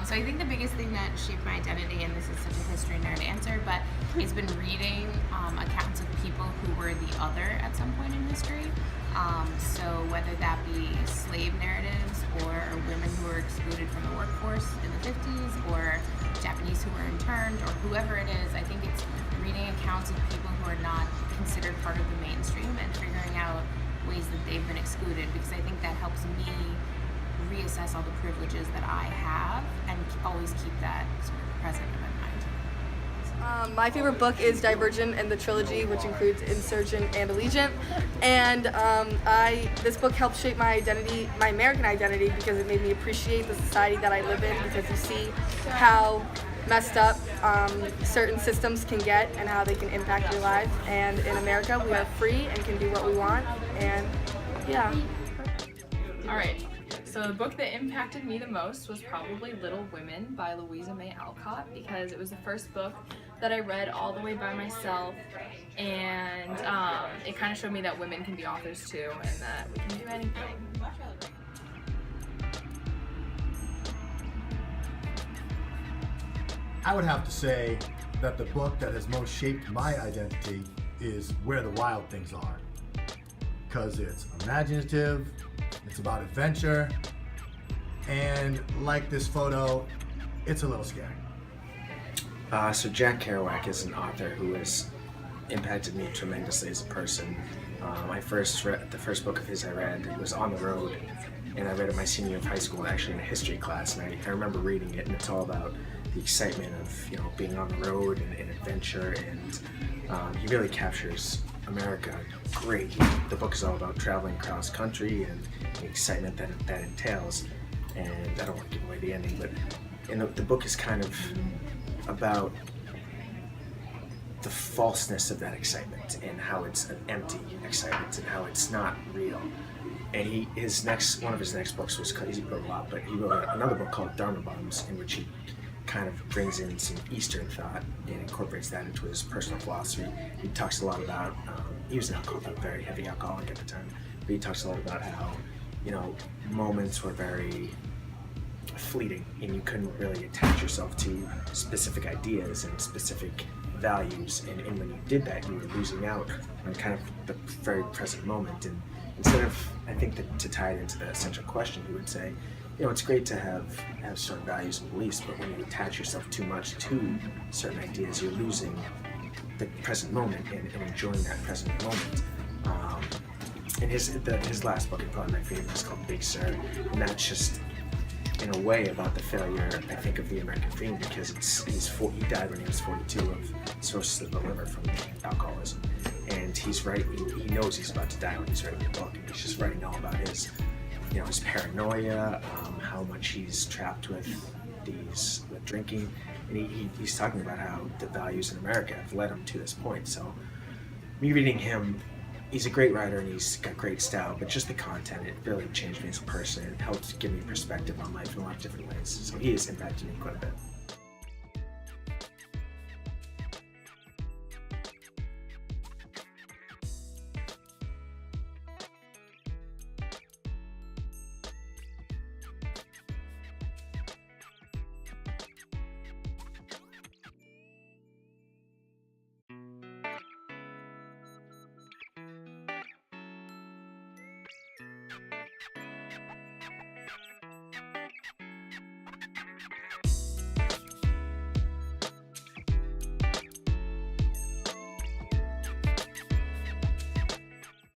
So I think the biggest thing that shaped my identity, and this is such a history nerd answer, but it's been reading accounts of people who were the other at some point in history. So whether that be slave narratives or women who were excluded from the workforce in the 50s or Japanese who were interned or whoever it is, I think it's reading accounts of people who are not considered part of the mainstream and figuring out ways that they've been excluded, because I think that helps me reassess all the privileges that I have and always keep that sort of present in my mind. My favorite book is Divergent and the trilogy, which includes Insurgent and Allegiant. And this book helped shape my identity, my American identity, because it made me appreciate the society that I live in, because you see how messed up certain systems can get and how they can impact your life. And in America, we are free and can do what we want. And yeah. All right. So the book that impacted me the most was probably Little Women by Louisa May Alcott, because it was the first book that I read all the way by myself, and it kind of showed me that women can be authors too, and that we can do anything. I would have to say that the book that has most shaped my identity is Where the Wild Things Are, because it's imaginative, it's about adventure, and like this photo, it's a little scary. So Jack Kerouac is an author who has impacted me tremendously as a person. The first book of his I read was On the Road, and I read it my senior year of high school, actually in a history class, and I remember reading it, and it's all about the excitement of being on the road and adventure, and he really captures America great. The book is all about traveling across country and the excitement that entails, and I don't want to give away the ending, but the book is kind of about the falseness of that excitement and how it's an empty excitement and how it's not real. And one of his next books was, he wrote a lot, but he wrote another book called Dharma Bums, in which he kind of brings in some Eastern thought and incorporates that into his personal philosophy. He talks a lot about, he was a very heavy alcoholic at the time, but he talks a lot about how, moments were very fleeting and you couldn't really attach yourself to specific ideas and specific values, and when you did that, you were losing out on kind of the very present moment. And instead of, I think that to tie it into the central question, he would say, it's great to have certain values and beliefs, but when you attach yourself too much to certain ideas, you're losing the present moment and enjoying that present moment. And his last book, and probably my favorite, is called Big Sur, and that's just, in a way, about the failure, I think, of the American dream, because he died when he was 42 of cirrhosis of the liver from alcoholism, and he's writing. He knows he's about to die when he's writing the book, and he's just writing all about his paranoia, how much he's trapped with drinking, and he's talking about how the values in America have led him to this point. So, me reading him, he's a great writer and he's got great style, but just the content, it really changed me as a person. It helped give me perspective on life in a lot of different ways. So he has impacted me quite a bit.